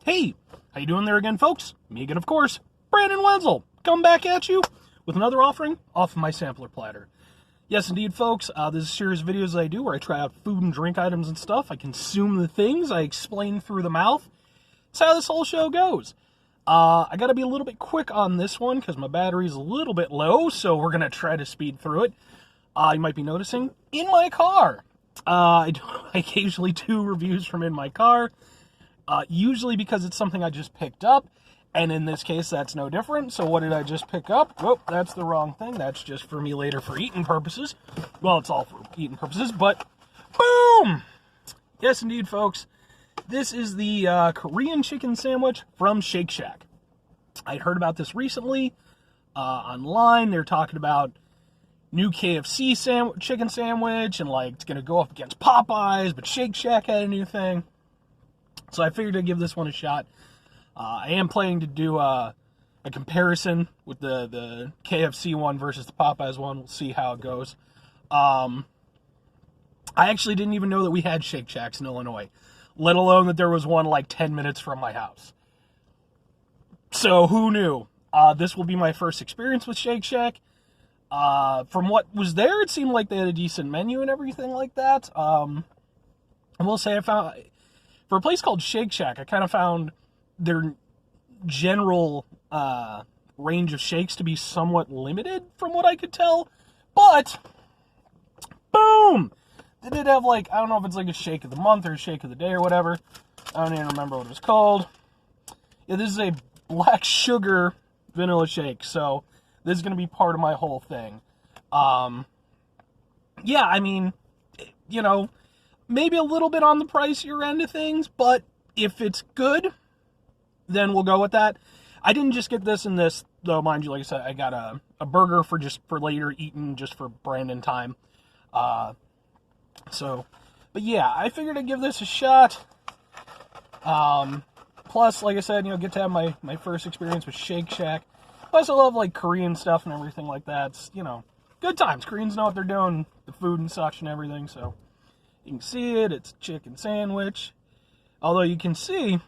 Hey, how you doing there again, folks? Me again, of course, Brandon Wenzel. Come back at you with another offering off of my Sampler Platter. Yes, indeed, folks, this is a series of videos that I do where I try out food and drink items and stuff. I consume the things, I explain through the mouth. That's how this whole show goes. I gotta be a little bit quick on this one because my battery's a little bit low, so we're gonna try to speed through it. You might be noticing, in my car. I occasionally do reviews from in my car, usually because it's something I just picked up, and in this case, that's no different. So what did I just pick up? Whoop, that's the wrong thing. That's just for me later for eating purposes. Well, it's all for eating purposes, but boom! Yes, indeed, folks. This is the Korean chicken sandwich from Shake Shack. I heard about this recently online. They're talking about new KFC chicken sandwich, and like it's gonna go up against Popeyes, but Shake Shack had a new thing. So I figured I'd give this one a shot. I am planning to do a comparison with the KFC one versus the Popeyes one. We'll see how it goes. I actually didn't even know that we had Shake Shacks in Illinois, let alone that there was one like 10 minutes from my house. So who knew? This will be my first experience with Shake Shack. From what was there, it seemed like they had a decent menu and everything like that. I will say I found, for a place called Shake Shack, I kind of found their general range of shakes to be somewhat limited from what I could tell. But, boom! They did have like, I don't know if it's like a shake of the month or a shake of the day or whatever. I don't even remember what it was called. Yeah, this is a black sugar vanilla shake, so this is going to be part of my whole thing. Yeah, I mean, you know, maybe a little bit on the pricier end of things, but if it's good, then we'll go with that. I didn't just get this and this, though, mind you, like I said, I got a burger for later eating, just for Brandon time. But yeah, I figured I'd give this a shot. Plus, like I said, you know, get to have my first experience with Shake Shack. Plus, I love, like, Korean stuff and everything like that. It's, you know, good times. Koreans know what they're doing, the food and such and everything, so you can see it. It's a chicken sandwich. Although you can see,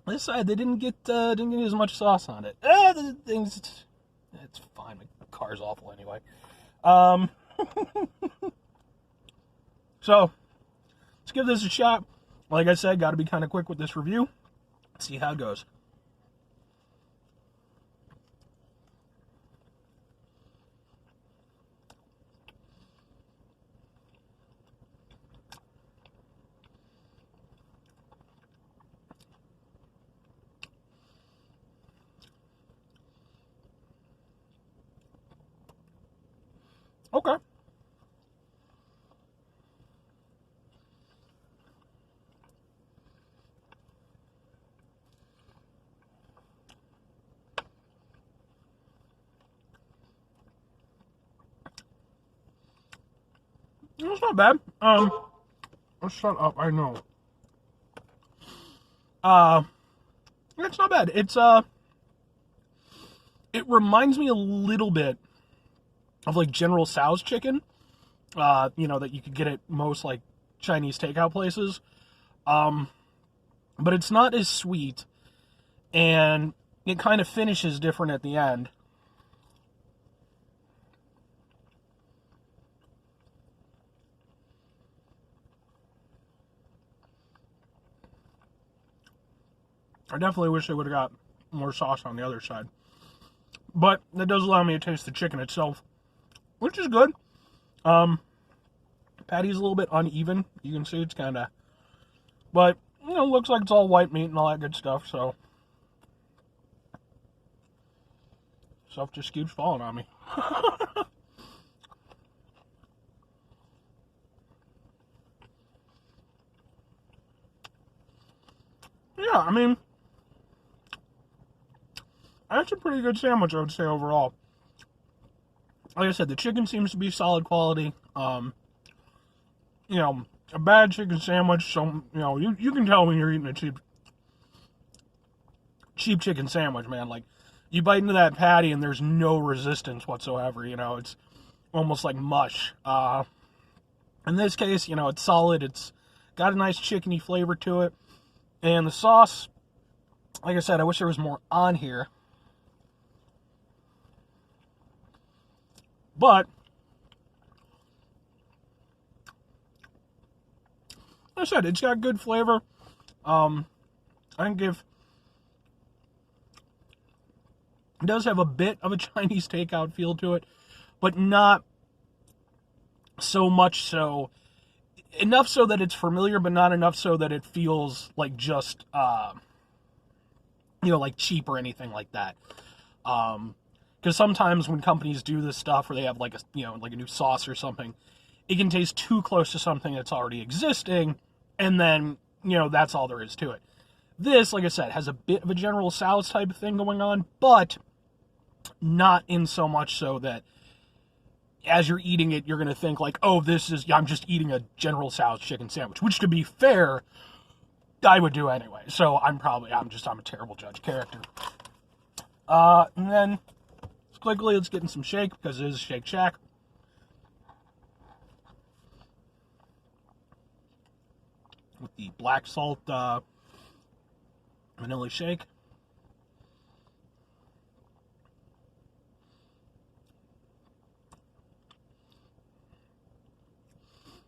this side, they didn't get as much sauce on it. It's fine. My car's awful anyway. So, let's give this a shot. Like I said, got to be kind of quick with this review. Let's see how it goes. Okay. It's not bad. Shut up, I know. It's not bad. It reminds me a little bit of like General Tso's chicken, you know, that you could get at most like Chinese takeout places. But it's not as sweet, and it kind of finishes different at the end. I definitely wish they would have got more sauce on the other side. But that does allow me to taste the chicken itself, which is good. Patty's a little bit uneven. You can see it's kind of, but, you know, looks like it's all white meat and all that good stuff, so. Stuff just keeps falling on me. Yeah, I mean, that's a pretty good sandwich, I would say, overall. Like I said, the chicken seems to be solid quality. You know, a bad chicken sandwich, so, you know, you can tell when you're eating a cheap chicken sandwich, man. Like, you bite into that patty and there's no resistance whatsoever, you know, it's almost like mush. In this case, you know, it's solid, it's got a nice chickeny flavor to it, and the sauce, Like I said, I wish there was more on here. But like I said, it's got good flavor. I think it does have a bit of a Chinese takeout feel to it, but not so much so. Enough so that it's familiar, but not enough so that it feels like just, like cheap or anything like that. Because sometimes when companies do this stuff, where they have like a new sauce or something, it can taste too close to something that's already existing, and then, that's all there is to it. This, like I said, has a bit of a General Tso's type of thing going on, but not in so much so that as you're eating it, you're going to think like, oh, I'm just eating a General Tso's chicken sandwich, which, to be fair, I would do anyway. So I'm a terrible judge character. And then quickly, let's get in some shake, because it is Shake Shack. With the black salt vanilla shake.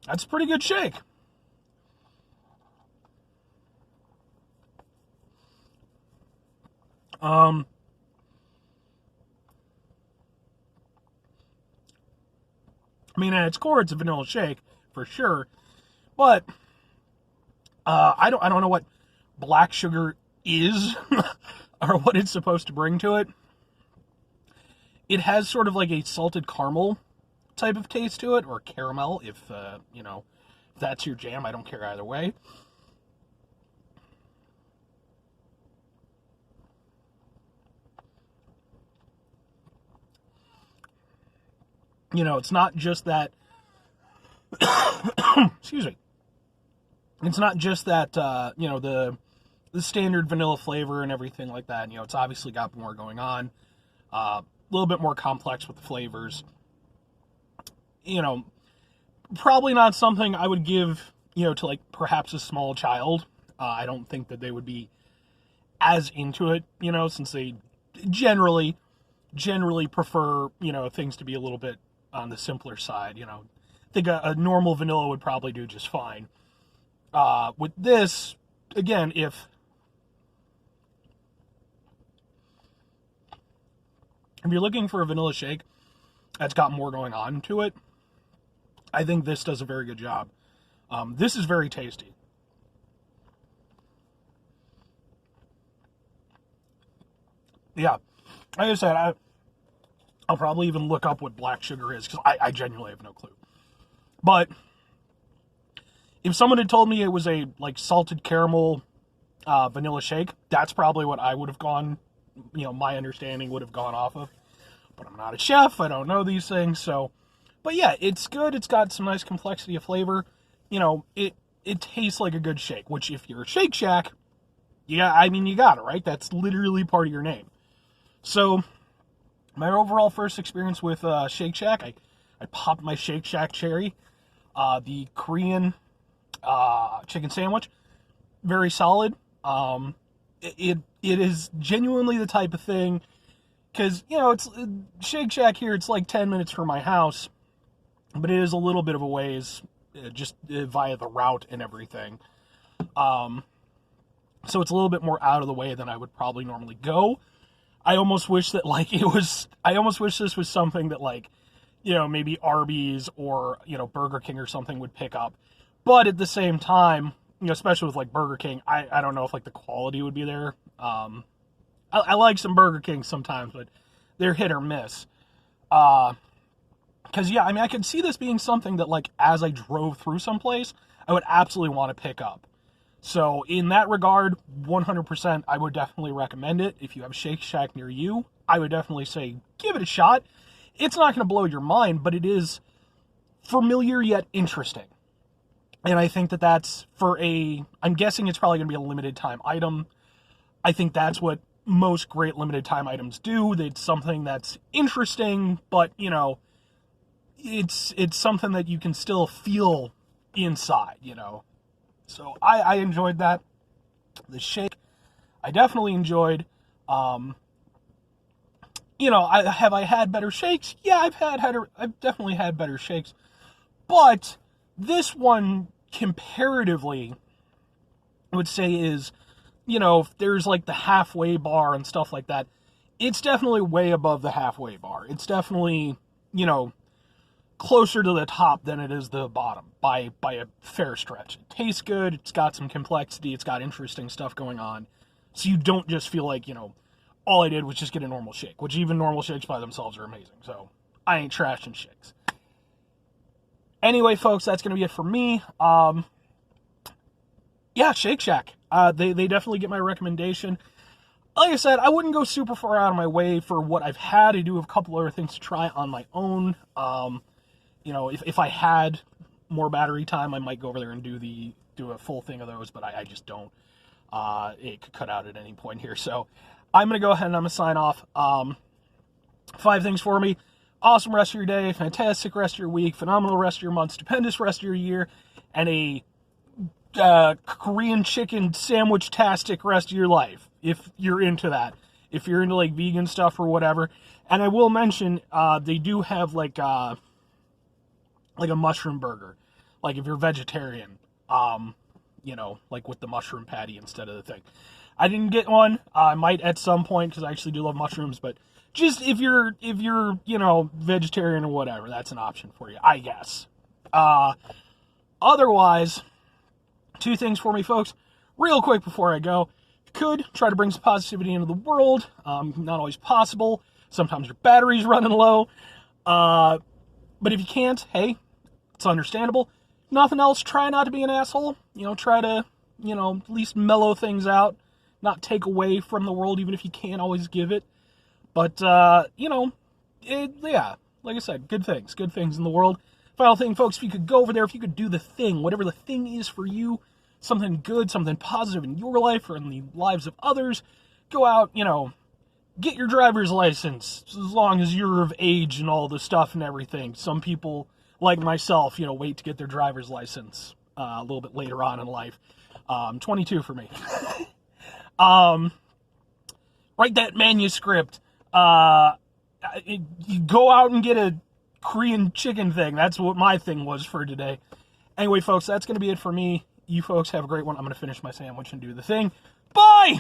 That's a pretty good shake. I mean, at its core, it's a vanilla shake for sure, but I don't know what black sugar is or what it's supposed to bring to it. It has sort of like a salted caramel type of taste to it, or caramel, if that's your jam. I don't care either way. It's not just that. Excuse me. It's not just that, the standard vanilla flavor and everything like that. It's obviously got more going on. A little bit more complex with the flavors. Probably not something I would give, to like perhaps a small child. I don't think that they would be as into it, since they generally prefer, things to be a little bit on the simpler side. I think a normal vanilla would probably do just fine. With this, again, if you're looking for a vanilla shake that's got more going on to it, I think this does a very good job. This is very tasty. Yeah, like I said, I'll probably even look up what black sugar is, because I genuinely have no clue. But if someone had told me it was a like salted caramel vanilla shake, that's probably what I would have gone, my understanding would have gone off of. But I'm not a chef, I don't know these things, so. But yeah, it's good, it's got some nice complexity of flavor. It tastes like a good shake, which if you're a Shake Shack, you got it, right? That's literally part of your name. So, my overall first experience with Shake Shack, I popped my Shake Shack cherry. The Korean chicken sandwich, very solid. It is genuinely the type of thing, because, it's Shake Shack here, it's like 10 minutes from my house, but it is a little bit of a ways, just via the route and everything. So it's a little bit more out of the way than I would probably normally go. I almost wish that, I almost wish this was something that, maybe Arby's or, Burger King or something would pick up. But at the same time, especially with, Burger King, I don't know if, the quality would be there. I like some Burger King sometimes, but they're hit or miss. Because, I could see this being something that, as I drove through someplace, I would absolutely want to pick up. So, in that regard, 100%, I would definitely recommend it. If you have a Shake Shack near you, I would definitely say, give it a shot. It's not going to blow your mind, but it is familiar yet interesting. And I think that that's I'm guessing it's probably going to be a limited time item. I think that's what most great limited time items do. It's something that's interesting, but, it's something that you can still feel inside, So I enjoyed that. The shake, I definitely enjoyed. You know, have I had better shakes? Yeah, I've definitely had better shakes. But this one, comparatively, I would say is, you know, if there's like the halfway bar and stuff like that, it's definitely way above the halfway bar. It's definitely, you know, closer to the top than it is the bottom by a fair stretch. It tastes good. It's got some complexity. It's got interesting stuff going on. So you don't just feel like, you know, all I did was just get a normal shake, which even normal shakes by themselves are amazing. So I ain't trashing shakes. Anyway, folks, that's going to be it for me. Yeah, Shake Shack. They definitely get my recommendation. Like I said, I wouldn't go super far out of my way for what I've had. I do have a couple other things to try on my own. You know, if I had more battery time, I might go over there and do a full thing of those, but I just don't. It could cut out at any point here. So I'm going to go ahead and I'm going to sign off. 5 things for me. Awesome rest of your day, fantastic rest of your week, phenomenal rest of your month, stupendous rest of your year, and a Korean chicken sandwich-tastic rest of your life, if you're into that. If you're into, like, vegan stuff or whatever. And I will mention, they do have, like a mushroom burger. Like, if you're vegetarian, you know, like with the mushroom patty instead of the thing. I didn't get one. I might at some point, because I actually do love mushrooms, but just if you're, you know, vegetarian or whatever, that's an option for you, I guess. Otherwise, 2 things for me, folks. Real quick before I go. Could try to bring some positivity into the world. Not always possible. Sometimes your battery's running low. But if you can't, hey, it's understandable. Nothing else, try not to be an asshole. You know, try to, you know, at least mellow things out. Not take away from the world, even if you can't always give it. But, you know, yeah, like I said, good things in the world. Final thing, folks, if you could go over there, if you could do the thing, whatever the thing is for you, something good, something positive in your life or in the lives of others, go out, you know, get your driver's license, as long as you're of age and all the stuff and everything. Some people, like myself, you know, wait to get their driver's license a little bit later on in life. 22 for me. Write that manuscript. You go out and get a Korean chicken thing. That's what my thing was for today. Anyway, folks, that's going to be it for me. You folks have a great one. I'm going to finish my sandwich and do the thing. Bye!